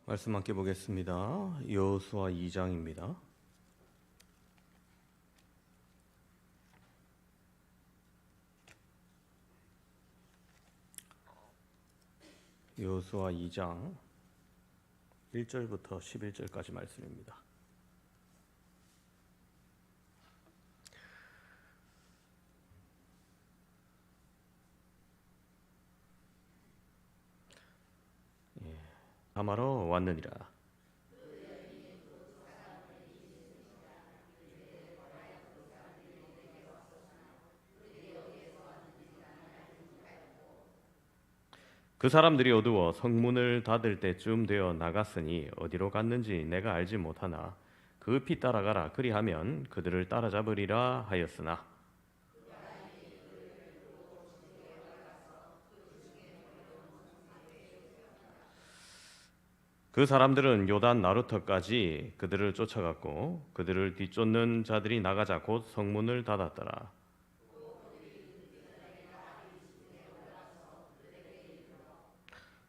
말씀 함께 보겠습니다. 여호수아 2장입니다. 여호수아 2장 1절부터 11절까지 말씀입니다. 담하러 왔느니라. 그 사람들이 어두워 성문을 닫을 때쯤 되어 나갔으니 어디로 갔는지 내가 알지 못하나 급히 따라가라 그리하면 그들을 따라잡으리라 하였으나 그 사람들은 요단 나루터까지 그들을 쫓아갔고 그들을 뒤쫓는 자들이 나가자 곧 성문을 닫았더라.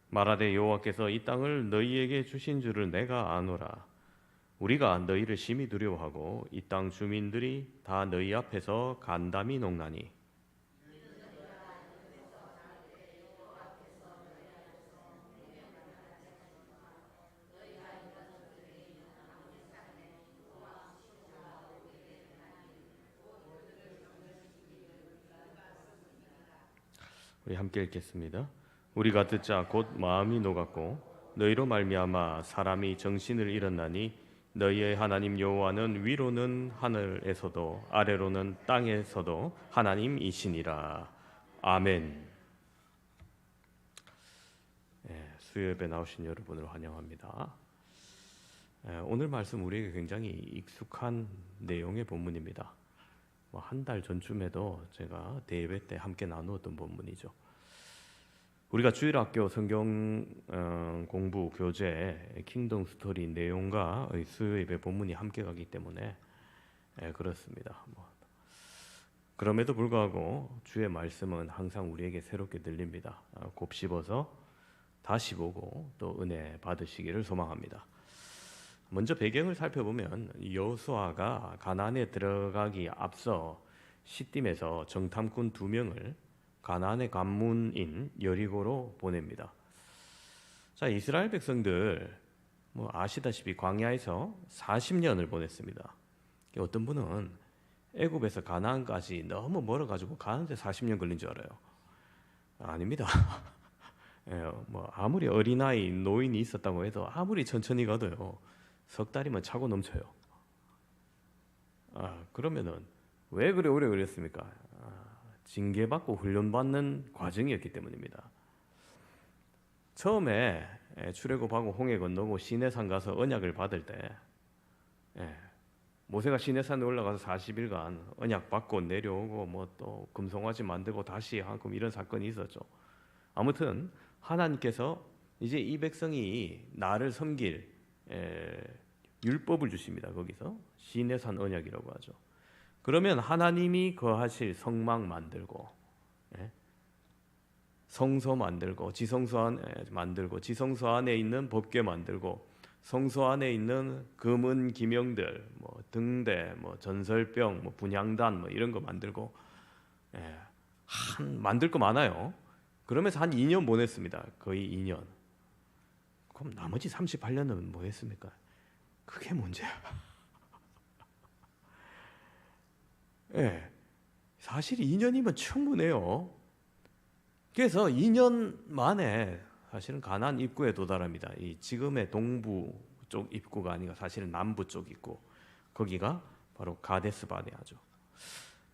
말하되 여호와께서 이 땅을 너희에게 주신 줄을 내가 아노라. 우리가 너희를 심히 두려워하고 이 땅 주민들이 다 너희 앞에서 간담이 녹나니 우리 함께 읽겠습니다. 우리가 듣자 곧 마음이 녹았고 너희로 말미암아 사람이 정신을 잃었나니 너희의 하나님 여호와는 위로는 하늘에서도 아래로는 땅에서도 하나님이시니라. 아멘. 수요예배 나오신 여러분을 환영합니다. 오늘 말씀 우리에게 굉장히 익숙한 내용의 본문입니다. 한 달 전쯤에도 제가 대예배 때 함께 나누었던 본문이죠. 우리가 주일학교 성경 공부 교재 킹덤 스토리 내용과 수요예배 본문이 함께 가기 때문에 그렇습니다. 그럼에도 불구하고 주의 말씀은 항상 우리에게 새롭게 들립니다. 곱씹어서 다시 보고 또 은혜 받으시기를 소망합니다. 먼저 배경을 살펴보면 여호수아가 가나안에 들어가기 앞서 시딤에서 정탐꾼 2명을 가나안의 관문인 여리고로 보냅니다. 자, 이스라엘 백성들 아시다시피 광야에서 40년을 보냈습니다. 어떤 분은 애굽에서 가나안까지 너무 멀어가지고 가는데 40년 걸린 줄 알아요. 아닙니다. 아무리 어린아이, 노인이 있었다고 해도 아무리 천천히 가도요. 석 달이면 차고 넘쳐요. 그러면은 왜 그래 오래 걸렸습니까? 징계받고 훈련받는 과정이었기 때문입니다. 처음에 출애굽하고 홍해 건너고 시내산 가서 언약을 받을 때 모세가 시내산에 올라가서 40일간 언약 받고 내려오고 또 금송아지 만들고 다시 하고 이런 사건이 있었죠. 아무튼 하나님께서 이제 이 백성이 나를 섬길 율법을 주십니다. 거기서 시내산 언약이라고 하죠. 그러면 하나님이 거하실 성막 만들고 성소 만들고 지성소 만들고 지성소 안에 있는 법궤 만들고 성소 안에 있는 금은 기명들 등대 전설병 분향단 이런 거 만들고 만들 거 많아요. 그러면서 한 2년 보냈습니다. 거의 2년. 그럼 나머지 38년은 뭐 했습니까? 그게 문제야. 사실 2년이면 충분해요. 그래서 2년 만에 사실은 가나안 입구에 도달합니다. 이 지금의 동부 쪽 입구가 아니라 사실은 남부 쪽 입구. 거기가 바로 가데스 바네아죠.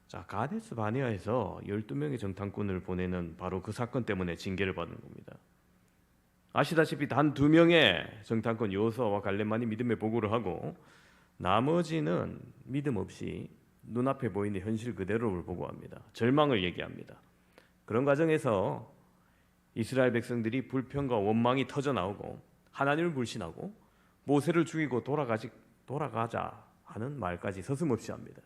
자, 가데스 바네아에서 12명의 정탐꾼을 보내는 바로 그 사건 때문에 징계를 받는 겁니다. 아시다시피 단 2명의 정탐꾼 여호수아와 갈렙만이 믿음의 보고를 하고 나머지는 믿음 없이 눈앞에 보이는 현실 그대로를 보고합니다. 절망을 얘기합니다. 그런 과정에서 이스라엘 백성들이 불평과 원망이 터져나오고 하나님을 불신하고 모세를 죽이고 돌아가자 하는 말까지 서슴없이 합니다.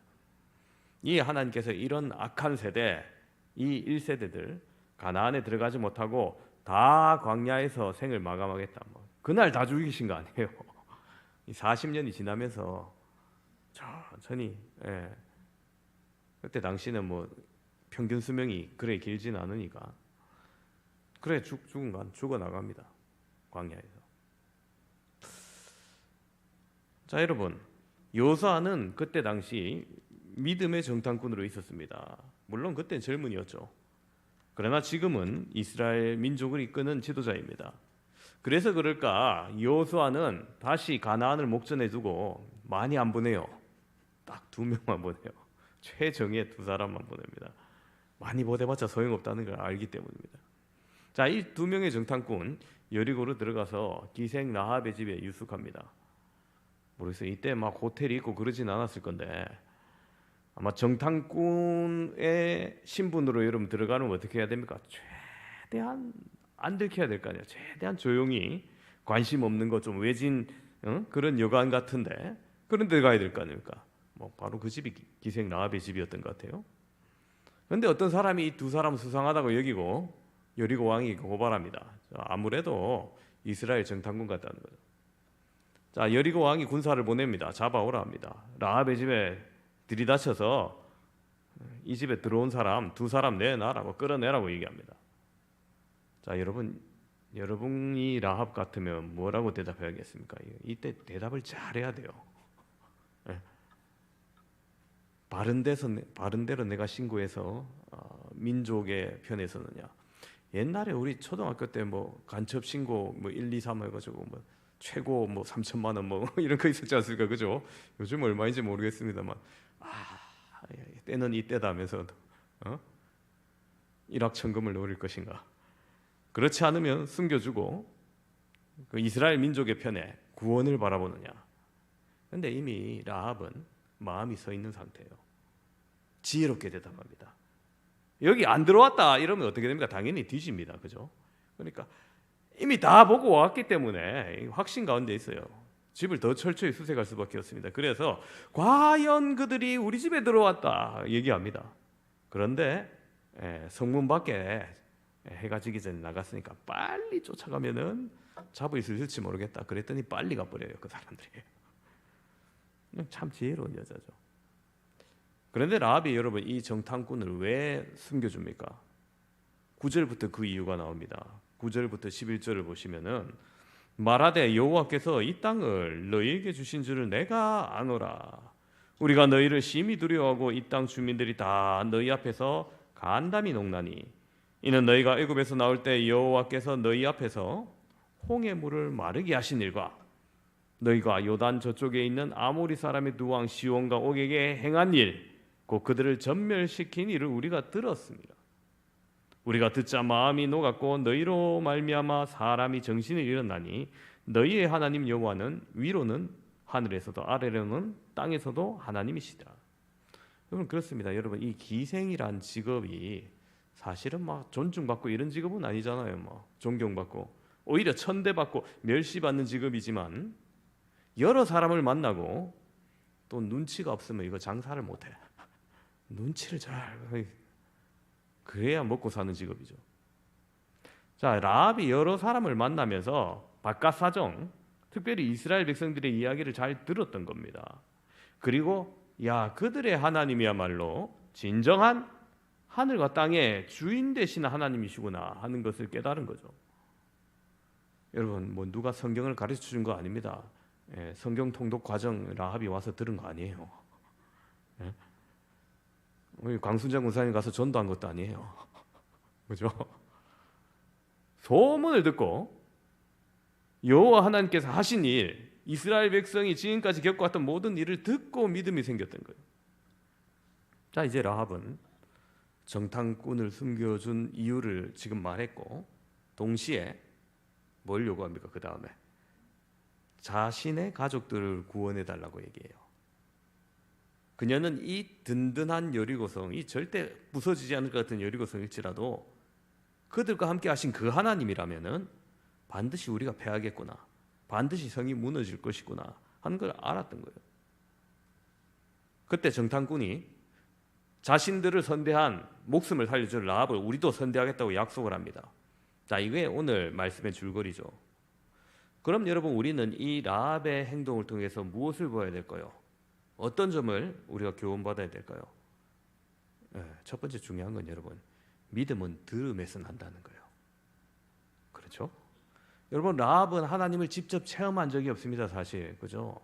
이 하나님께서 이런 악한 세대, 이 1세대들 가나안에 들어가지 못하고 다 광야에서 생을 마감하겠다. 그날 다 죽이신 거 아니에요. 이 40년이 지나면서 천천히, 예. 그때 당시는 뭐 평균 수명이 그래 길진 않으니까 그래 죽은 건 죽어 나갑니다. 광야에서. 자, 여러분, 여호수아는 그때 당시 믿음의 정탐꾼으로 있었습니다. 물론 그때는 젊은이였죠. 그러나 지금은 이스라엘 민족을 이끄는 지도자입니다. 그래서 그럴까 여호수아는 다시 가나안을 목전에 두고 많이 안 보내요. 딱 2명만 보내요. 최정예 2사람만 보냅니다. 많이 보내봤자 소용없다는 걸 알기 때문입니다. 자, 이 2명의 정탐꾼 여리고로 들어가서 기생 라합의 집에 유숙합니다. 모르겠어요. 이때 막 호텔이 있고 그러진 않았을 건데 아마 정탐꾼의 신분으로 여러분 들어가면 어떻게 해야 됩니까? 최대한 안 들켜야 될 거 아니에요. 최대한 조용히 관심 없는 거 좀 외진 그런 여관 같은데 그런 데 가야 될 거 아닙니까? 뭐 바로 그 집이 기생 라합의 집이었던 것 같아요. 그런데 어떤 사람이 이 2사람 수상하다고 여기고 여리고 왕이 고발합니다. 아무래도 이스라엘 정탐꾼 같다는 거죠. 자, 여리고 왕이 군사를 보냅니다. 잡아오라 합니다. 라합의 집에 들이닥쳐서 이 집에 들어온 사람 2사람 내놔라고 끌어내라고 얘기합니다. 자, 여러분이 라합 같으면 뭐라고 대답해야겠습니까? 이때 대답을 잘해야 돼요. 네. 바른 대로 내가 신고해서 민족의 편에 서느냐. 옛날에 우리 초등학교 때 뭐 간첩 신고 뭐 1, 2, 3 해가지고 뭐 최고 뭐 3천만 원 뭐 이런 거 있었지 않습니까? 그죠? 요즘 얼마인지 모르겠습니다만 때는 이때다 하면서 일확천금을 노릴 것인가? 그렇지 않으면 숨겨주고 그 이스라엘 민족의 편에 구원을 바라보느냐? 그런데 이미 라합은 마음이 서 있는 상태예요. 지혜롭게 대답합니다. 여기 안 들어왔다 이러면 어떻게 됩니까? 당연히 뒤집니다. 그죠? 그러니까 이미 다 보고 왔기 때문에 확신 가운데 있어요. 집을 더 철저히 수색할 수밖에 없습니다. 그래서 과연 그들이 우리 집에 들어왔다 얘기합니다. 그런데 성문 밖에 해가 지기 전에 나갔으니까 빨리 쫓아가면은 잡을 수 있을지 모르겠다. 그랬더니 빨리 가버려요. 그 사람들이. 참 지혜로운 여자죠. 그런데 라합이 여러분 이 정탐꾼을 왜 숨겨줍니까? 9절부터 그 이유가 나옵니다. 9절부터 11절을 보시면은 말하되 여호와께서 이 땅을 너희에게 주신 줄을 내가 아노라. 우리가 너희를 심히 두려워하고 이 땅 주민들이 다 너희 앞에서 간담이 녹나니 이는 너희가 애굽에서 나올 때 여호와께서 너희 앞에서 홍해 물을 마르게 하신 일과 너희가 요단 저쪽에 있는 아모리 사람의 두 왕 시온과 옥에게 행한 일, 곧 그들을 전멸시킨 일을 우리가 들었습니다. 우리가 듣자 마음이 녹았고 너희로 말미암아 사람이 정신을 잃었나니 너희의 하나님 여호와는 위로는 하늘에서도 아래로는 땅에서도 하나님이시다. 여러분 그렇습니다. 여러분 이 기생이란 직업이 사실은 막 존중받고 이런 직업은 아니잖아요. 뭐 존경받고 오히려 천대받고 멸시받는 직업이지만 여러 사람을 만나고 또 눈치가 없으면 이거 장사를 못해. 눈치를 잘 그래야 먹고 사는 직업이죠. 자, 라합이 여러 사람을 만나면서 바깥 사정, 특별히 이스라엘 백성들의 이야기를 잘 들었던 겁니다. 그리고 그들의 하나님이야말로 진정한 하늘과 땅의 주인 되신 하나님이시구나 하는 것을 깨달은 거죠. 여러분 뭐 누가 성경을 가르쳐 준 거 아닙니다. 성경 통독 과정 라합이 와서 들은 거 아니에요. 우리 광순장 군사님 가서 전도한 것도 아니에요. 그죠? 소문을 듣고 여호와 하나님께서 하신 일, 이스라엘 백성이 지금까지 겪어왔던 모든 일을 듣고 믿음이 생겼던 거예요. 자, 이제 라합은 정탐꾼을 숨겨준 이유를 지금 말했고 동시에 뭘 요구합니까? 그 다음에 자신의 가족들을 구원해 달라고 얘기해요. 그녀는 이 든든한 여리고성, 이 절대 부서지지 않을 것 같은 여리고성일지라도 그들과 함께 하신 그 하나님이라면은 반드시 우리가 패하겠구나, 반드시 성이 무너질 것이구나 하는 걸 알았던 거예요. 그때 정탐꾼이 자신들을 선대한 목숨을 살려줄 라합을 우리도 선대하겠다고 약속을 합니다. 자, 이게 오늘 말씀의 줄거리죠. 그럼 여러분 우리는 이 라합의 행동을 통해서 무엇을 보아야 될까요? 어떤 점을 우리가 교훈받아야 될까요? 첫 번째 중요한 건 여러분, 믿음은 들음에서 난다는 거예요. 그렇죠? 여러분 라합은 하나님을 직접 체험한 적이 없습니다, 사실. 그죠?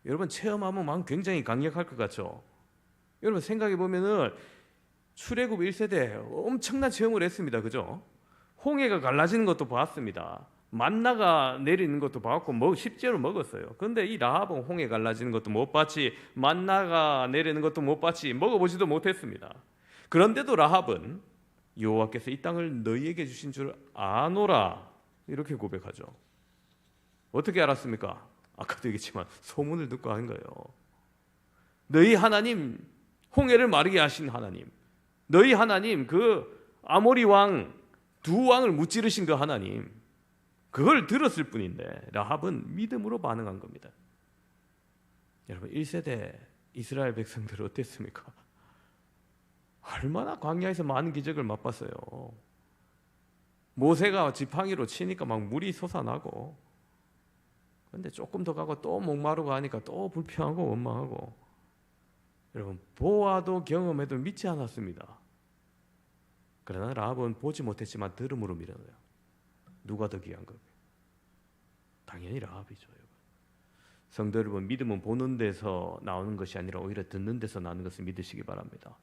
여러분 체험하면 마음 굉장히 강력할 것 같죠? 여러분 생각해 보면은 출애굽 1세대 엄청난 체험을 했습니다. 그죠? 홍해가 갈라지는 것도 봤습니다. 만나가 내리는 것도 봤고 실제로 먹었어요. 그런데 이 라합은 홍해 갈라지는 것도 못 봤지, 만나가 내리는 것도 못 봤지, 먹어보지도 못했습니다. 그런데도 라합은 여호와께서 이 땅을 너희에게 주신 줄 아노라 이렇게 고백하죠. 어떻게 알았습니까? 아까도 얘기했지만 소문을 듣고 한 거예요. 너희 하나님, 홍해를 마르게 하신 하나님, 너희 하나님, 그 아모리 왕 두 왕을 무찌르신 그 하나님, 그걸 들었을 뿐인데 라합은 믿음으로 반응한 겁니다. 여러분 1세대 이스라엘 백성들 어땠습니까? 얼마나 광야에서 많은 기적을 맛봤어요. 모세가 지팡이로 치니까 막 물이 솟아나고, 그런데 조금 더 가고 또 목마르고 하니까 또 불평하고 원망하고. 여러분 보아도 경험해도 믿지 않았습니다. 그러나 라합은 보지 못했지만 들음으로 믿어요. 누가 더 귀한 거예요? 당연히 라합이죠. 여러분. 성도 여러분, 믿음은 보는 데서 나오는 것이 아니라 오히려 듣는 데서 나는 것을 믿으시기 바랍니다.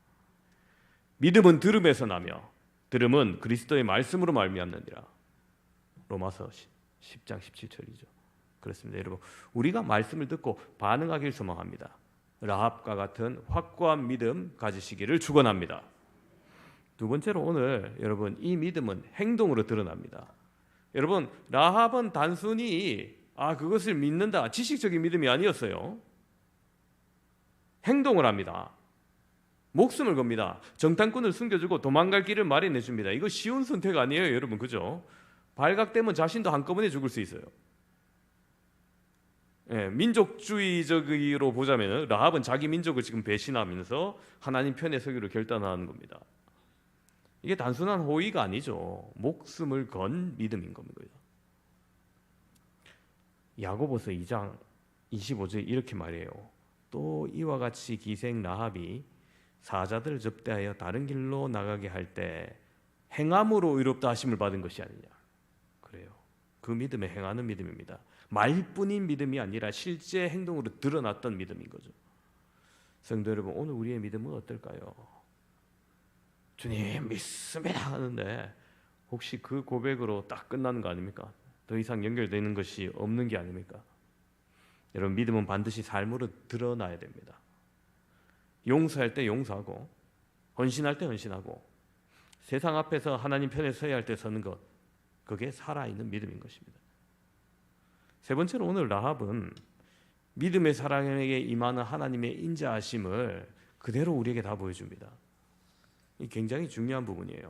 믿음은 들음에서 나며 들음은 그리스도의 말씀으로 말미암느니라. 로마서 10장 17절이죠. 그렇습니다. 여러분 우리가 말씀을 듣고 반응하길 소망합니다. 라합과 같은 확고한 믿음 가지시기를 축원합니다. 두 번째로 오늘 여러분 이 믿음은 행동으로 드러납니다. 여러분 라합은 단순히 그것을 믿는다 지식적인 믿음이 아니었어요. 행동을 합니다. 목숨을 겁니다. 정탐꾼을 숨겨주고 도망갈 길을 마련해 줍니다. 이거 쉬운 선택 아니에요, 여러분. 그죠? 발각되면 자신도 한꺼번에 죽을 수 있어요. 민족주의적으로 보자면 라합은 자기 민족을 지금 배신하면서 하나님 편에 서기로 결단하는 겁니다. 이게 단순한 호의가 아니죠. 목숨을 건 믿음인 겁니다. 야고보서 2장 25절에 이렇게 말해요. 또 이와 같이 기생 라합이 사자들을 접대하여 다른 길로 나가게 할 때 행함으로 의롭다 하심을 받은 것이 아니냐. 그래요. 그 믿음에 행하는 믿음입니다. 말뿐인 믿음이 아니라 실제 행동으로 드러났던 믿음인 거죠. 성도 여러분, 오늘 우리의 믿음은 어떨까요? 주님 믿습니다 하는데 혹시 그 고백으로 딱 끝나는 거 아닙니까? 더 이상 연결되는 것이 없는 게 아닙니까? 여러분 믿음은 반드시 삶으로 드러나야 됩니다. 용서할 때 용서하고 헌신할 때 헌신하고 세상 앞에서 하나님 편에 서야 할 때 서는 것, 그게 살아있는 믿음인 것입니다. 세 번째로 오늘 라합은 믿음의 사랑에게 임하는 하나님의 인자하심을 그대로 우리에게 다 보여줍니다. 이 굉장히 중요한 부분이에요.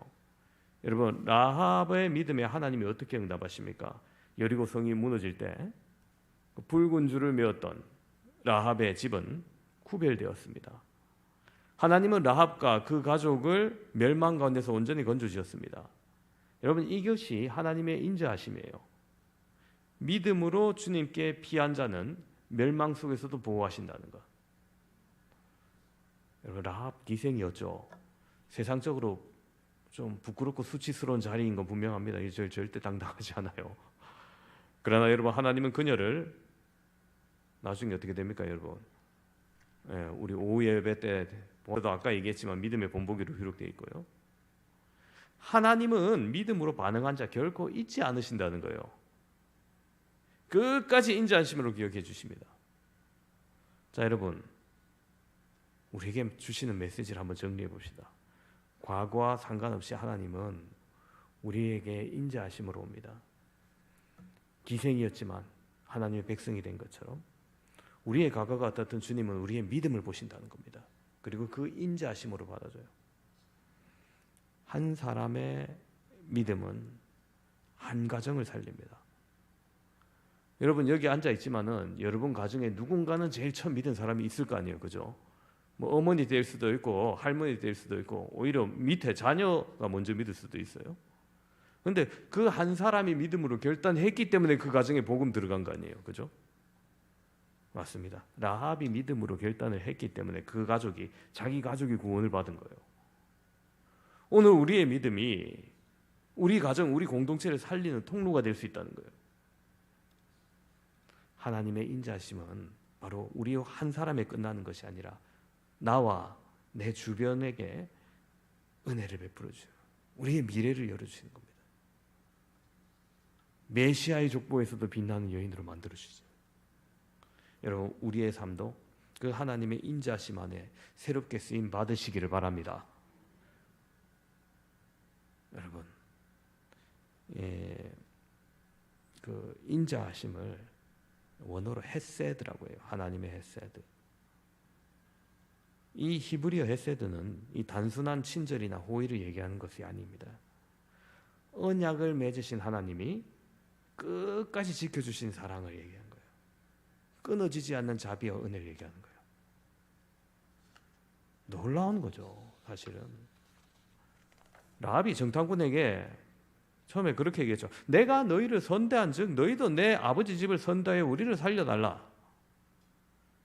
여러분 라합의 믿음에 하나님이 어떻게 응답하십니까? 여리고 성이 무너질 때 붉은 줄을 메었던 라합의 집은 구별되었습니다. 하나님은 라합과 그 가족을 멸망 가운데서 온전히 건져주셨습니다. 여러분 이것이 하나님의 인자하심이에요. 믿음으로 주님께 피한 자는 멸망 속에서도 보호하신다는 것. 여러분 라합 기생이었죠. 세상적으로 좀 부끄럽고 수치스러운 자리인 건 분명합니다. 이제 절대 당당하지 않아요. 그러나 여러분 하나님은 그녀를 나중에 어떻게 됩니까, 여러분? 우리 오후 예배 때 보도 아까 얘기했지만 믿음의 본보기로 기록되어 있고요. 하나님은 믿음으로 반응한 자 결코 잊지 않으신다는 거예요. 끝까지 인자하심으로 기억해 주십니다. 자, 여러분 우리에게 주시는 메시지를 한번 정리해 봅시다. 과거와 상관없이 하나님은 우리에게 인자하심으로 옵니다. 기생이었지만 하나님의 백성이 된 것처럼 우리의 과거가 어떻든 주님은 우리의 믿음을 보신다는 겁니다. 그리고 그 인자하심으로 받아줘요. 한 사람의 믿음은 한 가정을 살립니다. 여러분 여기 앉아 있지만은 여러분 가정에 누군가는 제일 처음 믿은 사람이 있을 거 아니에요, 그죠? 뭐 어머니 될 수도 있고 할머니 될 수도 있고 오히려 밑에 자녀가 먼저 믿을 수도 있어요. 근데 그 한 사람이 믿음으로 결단했기 때문에 그 가정에 복음 들어간 거 아니에요, 그죠? 맞습니다. 라합이 믿음으로 결단을 했기 때문에 그 가족이, 자기 가족이 구원을 받은 거예요. 오늘 우리의 믿음이 우리 가정, 우리 공동체를 살리는 통로가 될 수 있다는 거예요. 하나님의 인자하심은 바로 우리 한 사람에 끝나는 것이 아니라 나와 내 주변에게 은혜를 베풀어 주시고 우리의 미래를 열어주시는 겁니다. 메시아의 족보에서도 빛나는 여인으로 만들어 주시죠. 여러분, 우리의 삶도 그 하나님의 인자하심 안에 새롭게 쓰임 받으시기를 바랍니다. 여러분, 그 인자하심을 원어로 헤세드라고 해요. 하나님의 헤세드. 이 히브리어 헤세드는 이 단순한 친절이나 호의를 얘기하는 것이 아닙니다. 언약을 맺으신 하나님이 끝까지 지켜주신 사랑을 얘기하는 거예요. 끊어지지 않는 자비와 은혜를 얘기하는 거예요. 놀라운 거죠, 사실은. 라합이 정탐꾼에게 처음에 그렇게 얘기했죠. 내가 너희를 선대한 즉 너희도 내 아버지 집을 선대하여 우리를 살려달라.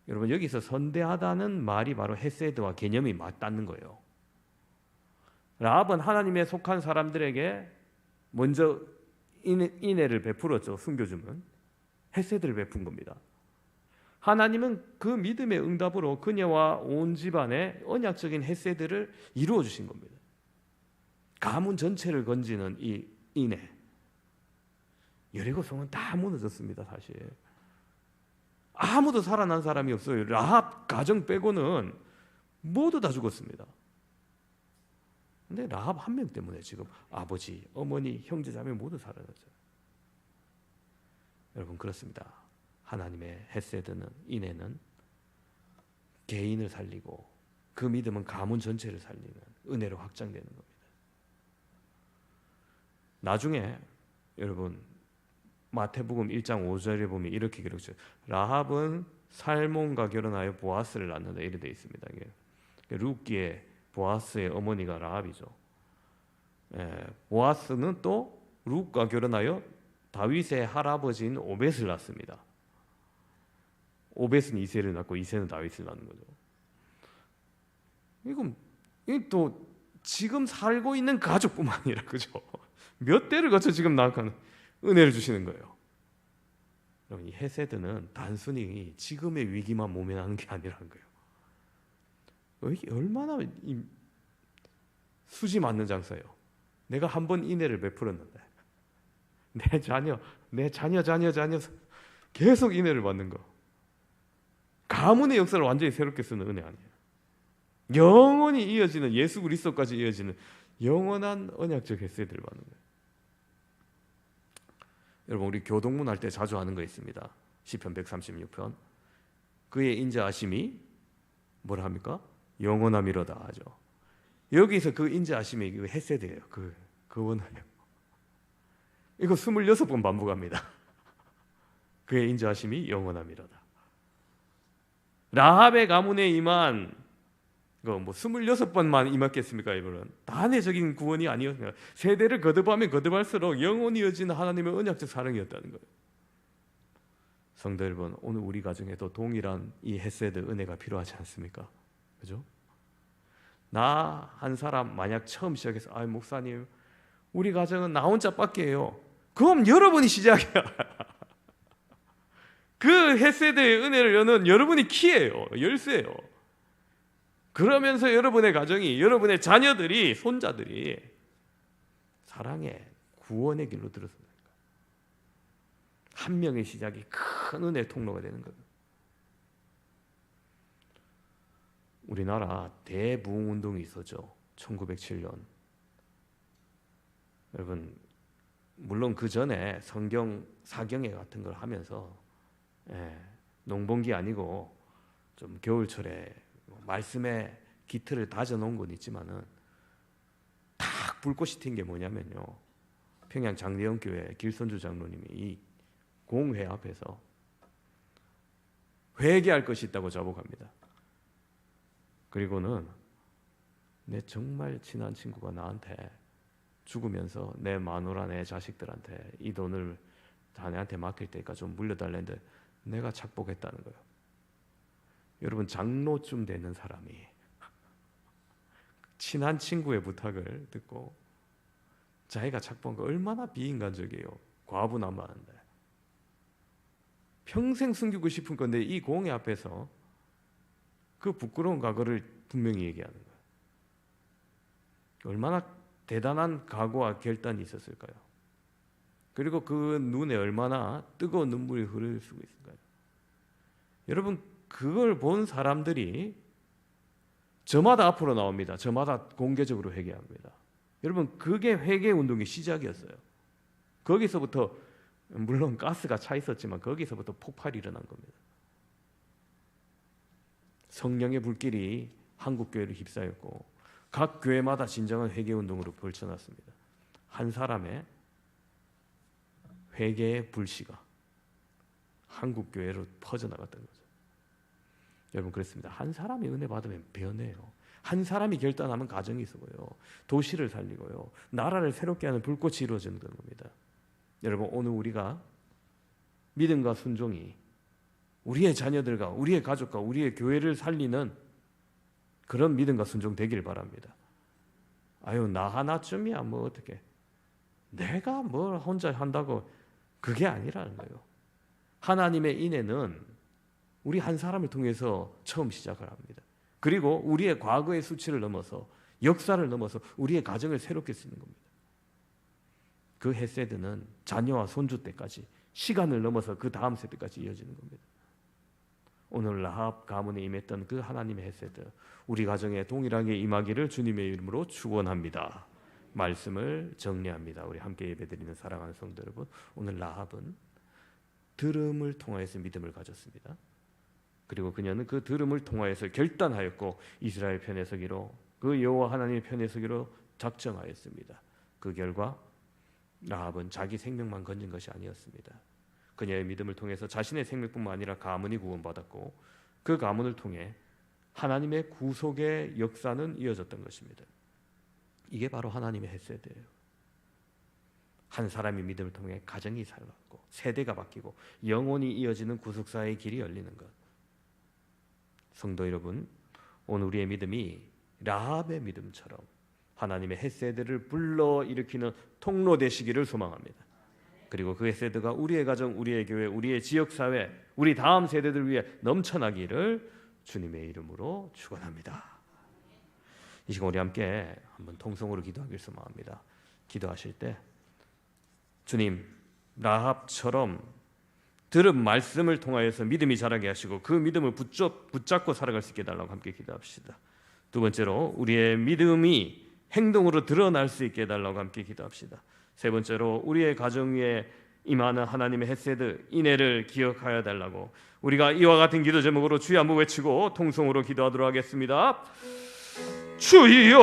여러분, 여기서 선대하다는 말이 바로 헤세드와 개념이 맞닿는 거예요. 라합은 하나님에 속한 사람들에게 먼저 인애를 베풀었죠. 숨겨주면 헤세드를 베푼 겁니다. 하나님은 그 믿음의 응답으로 그녀와 온 집안의 언약적인 헤세드를 이루어 주신 겁니다. 가문 전체를 건지는 이 인애. 여리고성은 다 무너졌습니다. 사실 아무도 살아난 사람이 없어요. 라합 가정 빼고는 모두 다 죽었습니다. 근데 라합 한 명 때문에 지금 아버지, 어머니, 형제, 자매 모두 사라졌어요. 여러분, 그렇습니다. 하나님의 헤세드는, 인애는 개인을 살리고 그 믿음은 가문 전체를 살리는 은혜로 확장되는 겁니다. 나중에 여러분 마태복음 1장 5절에 보면 이렇게 기록해요. 라합은 살몬과 결혼하여 보아스를 낳는다, 이렇게 되어 있습니다. 룻기의 보아스의 어머니가 라합이죠. 보아스는 또 룻과 결혼하여 다윗의 할아버지인 오벳을 낳습니다. 오벳은 이새를 낳고 이새는 다윗을 낳는 거죠. 이건 또 지금 살고 있는 가족뿐만 아니라, 그죠? 몇 대를 거쳐 지금 나아가는 은혜를 주시는 거예요. 여러분, 이 헤세드는 단순히 지금의 위기만 모면하는 게 아니라는 거예요. 이게 얼마나 수지 맞는 장사예요. 내가 한 번 인애를 베풀었는데 내 자녀 계속 인애를 받는 거. 가문의 역사를 완전히 새롭게 쓰는 은혜 아니에요. 영원히 이어지는, 예수 그리스도까지 이어지는 영원한 언약적 헤세드를 받는 거예요. 여러분, 우리 교동문 할 때 자주 하는 거 있습니다. 시편 136편. 그의 인자하심이 뭐라 합니까? 영원함이로다 하죠. 여기서 그 인자하심이 헤세드예요. 그 원어예요. 이거 26번 반복합니다. 그의 인자하심이 영원함이로다. 라합의 가문에 임한 뭐 26번만 임했겠습니까? 이분은 단회적인 구원이 아니었습니다. 세대를 거듭하면 거듭할수록 영원히 이어지는 하나님의 언약적 사랑이었다는 거예요. 성도 여러분, 오늘 우리 가정에도 동일한 이 헤세드 은혜가 필요하지 않습니까? 그죠? 나 한 사람 만약 처음 시작해서 목사님 우리 가정은 나 혼자밖에 해요. 그럼 여러분이 시작이야. 그 헤세드의 은혜를 여는 여러분이 키예요. 열쇠예요. 그러면서 여러분의 가정이, 여러분의 자녀들이, 손자들이 사랑의 구원의 길로 들어섭니다. 한 명의 시작이 큰 은혜의 통로가 되는 거예요. 우리나라 대부흥운동이 있었죠. 1907년. 여러분, 물론 그 전에 성경 사경회 같은 걸 하면서 농번기 아니고 좀 겨울철에 말씀의 기틀을 다져놓은 건 있지만은 탁 불꽃이 튄 게 뭐냐면요, 평양 장대영교회 길선주 장로님이 이 공회 앞에서 회개할 것이 있다고 자복합니다. 그리고는 내 정말 친한 친구가 나한테 죽으면서 내 마누라 내 자식들한테 이 돈을 자네한테 맡길 테니까 좀 물려달랬는데 내가 착복했다는 거예요. 여러분, 장로쯤 되는 사람이 친한 친구의 부탁을 듣고 자기가 착복한 거 얼마나 비인간적이에요. 과부 남았는데 평생 숨기고 싶은 건데 이 공의 앞에서 그 부끄러운 과거를 분명히 얘기하는 거예요. 얼마나 대단한 각오와 결단이 있었을까요? 그리고 그 눈에 얼마나 뜨거운 눈물이 흐를 수 있을까요? 여러분, 그걸 본 사람들이 저마다 앞으로 나옵니다. 저마다 공개적으로 회개합니다. 여러분, 그게 회개 운동의 시작이었어요. 거기서부터, 물론 가스가 차 있었지만 거기서부터 폭발이 일어난 겁니다. 성령의 불길이 한국 교회를 휩싸였고 각 교회마다 진정한 회개 운동으로 펼쳐놨습니다. 한 사람의 회개의 불씨가 한국 교회로 퍼져나갔던 거죠. 여러분, 그렇습니다. 한 사람이 은혜 받으면 변해요. 한 사람이 결단하면 가정이 있어요. 도시를 살리고요. 나라를 새롭게 하는 불꽃이 이루어지는 겁니다. 여러분, 오늘 우리가 믿음과 순종이 우리의 자녀들과 우리의 가족과 우리의 교회를 살리는 그런 믿음과 순종 되길 바랍니다. 아유, 나 하나쯤이야 뭐 어떻게, 내가 뭘 혼자 한다고, 그게 아니라는 거예요. 하나님의 인애는 우리 한 사람을 통해서 처음 시작을 합니다. 그리고 우리의 과거의 수치를 넘어서, 역사를 넘어서 우리의 가정을 새롭게 쓰는 겁니다. 그 헤세드는 자녀와 손주 때까지, 시간을 넘어서 그 다음 세대까지 이어지는 겁니다. 오늘 라합 가문에 임했던 그 하나님의 헤세드, 우리 가정에 동일하게 임하기를 주님의 이름으로 축원합니다. 말씀을 정리합니다. 우리 함께 예배드리는 사랑하는 성도 여러분, 오늘 라합은 들음을 통하여서 믿음을 가졌습니다. 그리고 그녀는 그 들음을 통하여서 결단하였고 이스라엘 편에 서기로, 그 여호와 하나님의 편에 서기로 작정하였습니다. 그 결과 라합은 자기 생명만 건진 것이 아니었습니다. 그녀의 믿음을 통해서 자신의 생명뿐만 아니라 가문이 구원받았고 그 가문을 통해 하나님의 구속의 역사는 이어졌던 것입니다. 이게 바로 하나님의 헤세드예요. 한 사람의 믿음을 통해 가정이 살았고 세대가 바뀌고 영원히 이어지는 구속사의 길이 열리는 것. 성도 여러분, 오늘 우리의 믿음이 라합의 믿음처럼 하나님의 헤세드를 불러일으키는 통로 되시기를 소망합니다. 그리고 그 헤세드가 우리의 가정, 우리의 교회, 우리의 지역사회, 우리 다음 세대들 위해 넘쳐나기를 주님의 이름으로 축원합니다. 이 시간 우리 함께 한번 통성으로 기도하길 소망합니다. 기도하실 때 주님, 라합처럼 들은 말씀을 통하여서 믿음이 자라게 하시고 그 믿음을 붙잡고 살아갈 수 있게 해달라고 함께 기도합시다. 두 번째로 우리의 믿음이 행동으로 드러날 수 있게 해달라고 함께 기도합시다. 세 번째로 우리의 가정 위에 임하는 하나님의 헤세드, 인애를 기억하여 달라고 우리가 이와 같은 기도 제목으로 주여 한번 외치고 통성으로 기도하도록 하겠습니다. 주여,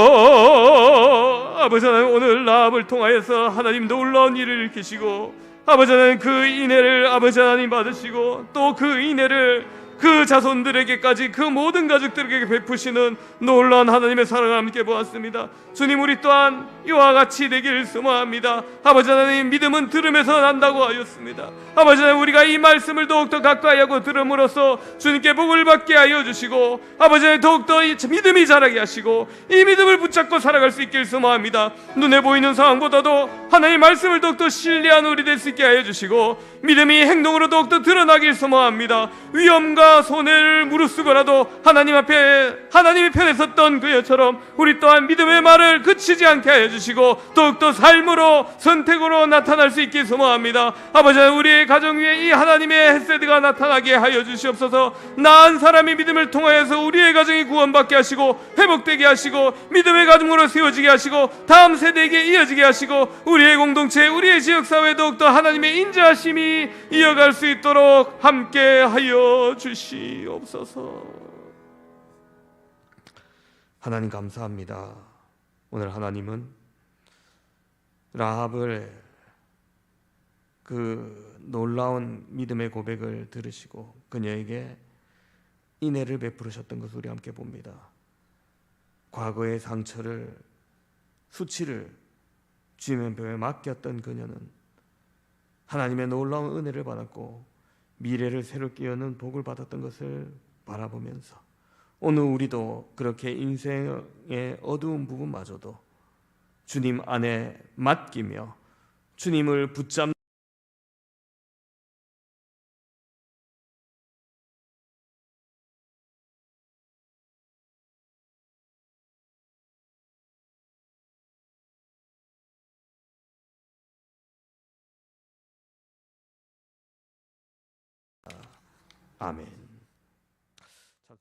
아버지 하나님, 오늘 라합을 통하여서 하나님 놀라운 일을 일으키시고 아버지 하나님 그 인애를 아버지 하나님 받으시고 또 그 인애를 그 자손들에게까지 그 모든 가족들에게 베푸시는 놀라운 하나님의 사랑을 함께 보았습니다. 주님, 우리 또한 이와 같이 되기를 소망합니다. 아버지 하나님, 믿음은 들음에서 난다고 하였습니다. 아버지 하나님, 우리가 이 말씀을 더욱더 가까이 하고 들음으로써 주님께 복을 받게 하여 주시고 아버지 하나님 더욱더 믿음이 자라게 하시고 이 믿음을 붙잡고 살아갈 수 있기를 소망합니다. 눈에 보이는 상황보다도 하나님의 말씀을 더욱더 신뢰하는 우리 될 수 있게 하여 주시고 믿음이 행동으로 더욱더 드러나길 소망합니다. 위험과 손해를 무릅쓰고라도 하나님 앞에 하나님의 편에 섰던 그녀처럼 우리 또한 믿음의 말을 그치지 않게 하여 주시고 더욱더 삶으로 선택으로 나타날 수 있게 소망합니다. 아버지, 우리의 가정 위에 이 하나님의 헤세드가 나타나게 하여 주시옵소서. 나은 사람의 믿음을 통하여서 우리의 가정이 구원받게 하시고 회복되게 하시고 믿음의 가정으로 세워지게 하시고 다음 세대에게 이어지게 하시고 우리의 공동체, 우리의 지역사회에 더욱더 하나님의 인자하심이 이어갈 수 있도록 함께 하여 주시옵소서. 하나님 감사합니다. 오늘 하나님은 라합을 그 놀라운 믿음의 고백을 들으시고 그녀에게 인애를 베푸셨던 것을 우리 함께 봅니다. 과거의 상처를, 수치를 주님의 배에 맡겼던 그녀는 하나님의 놀라운 은혜를 받았고 미래를 새롭게 여는 복을 받았던 것을 바라보면서 오늘 우리도 그렇게 인생의 어두운 부분마저도 주님 안에 맡기며 주님을 붙잡는 아멘.